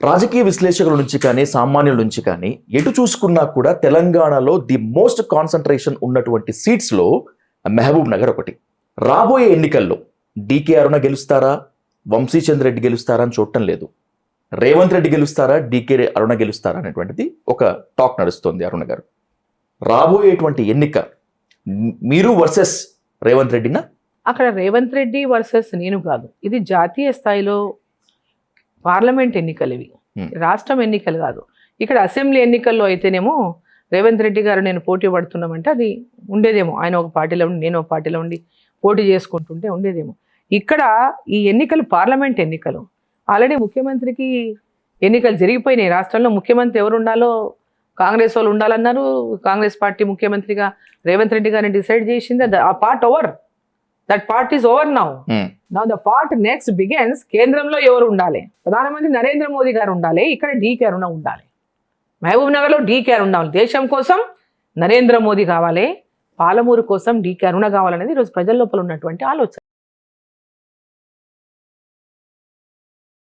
రాజకీయ విశ్లేషకుల నుంచి కానీ సామాన్యుల నుంచి కానీ ఎటు చూసుకున్నా కూడా తెలంగాణలో ది మోస్ట్ కాన్సన్ట్రేషన్ ఉన్నటువంటి సీట్స్లో మహబూబ్ నగర్ ఒకటి. రాబోయే ఎన్నికల్లో డీకే అరుణ గెలుస్తారా, వంశీచంద్ర రెడ్డి గెలుస్తారా అని చూడటం లేదు. రేవంత్ రెడ్డి గెలుస్తారా, డీకే అరుణ గెలుస్తారా అనేటువంటిది ఒక టాక్ నడుస్తుంది. అరుణ గారు, రాబోయేటువంటి ఎన్నిక మీరు వర్సెస్ రేవంత్ రెడ్డినా? అక్కడ రేవంత్ రెడ్డి వర్సెస్ నేను కాదు, ఇది జాతీయ స్థాయిలో పార్లమెంట్ ఎన్నికలు, ఇవి రాష్ట్రం ఎన్నికలు కాదు. ఇక్కడ అసెంబ్లీ ఎన్నికల్లో అయితేనేమో రేవంత్ రెడ్డి గారు నేను పోటీ పడుతున్నామంటే అది ఉండేదేమో, ఆయన ఒక పార్టీలో ఉండి నేను ఒక పార్టీలో ఉండి పోటీ చేసుకుంటుంటే ఉండేదేమో. ఇక్కడ ఈ ఎన్నికలు పార్లమెంట్ ఎన్నికలు. ఆల్రెడీ ముఖ్యమంత్రికి ఎన్నికలు జరిగిపోయినాయి. రాష్ట్రంలో ముఖ్యమంత్రి ఎవరు ఉండాలో కాంగ్రెస్ వాళ్ళు ఉండాలన్నారు. కాంగ్రెస్ పార్టీ ముఖ్యమంత్రిగా రేవంత్ రెడ్డి గారిని డిసైడ్ చేసింది. ఆ part over, that part is over now. Now the part next begins. కేంద్రంలో ఎవరు ఉండాలి? ప్రధానమంత్రి నరేంద్ర మోదీ గారు ఉండాలి. ఇక్కడ డీకే అరుణ ఉండాలి. మహబూబ్ నగర్లో డీకే అరుణ ఉండాలి. దేశం కోసం నరేంద్ర మోదీ కావాలి, పాలమూరు కోసం డీకే అరుణ కావాలనేది ఈరోజు ప్రజల లోపల ఉన్నటువంటి ఆలోచన.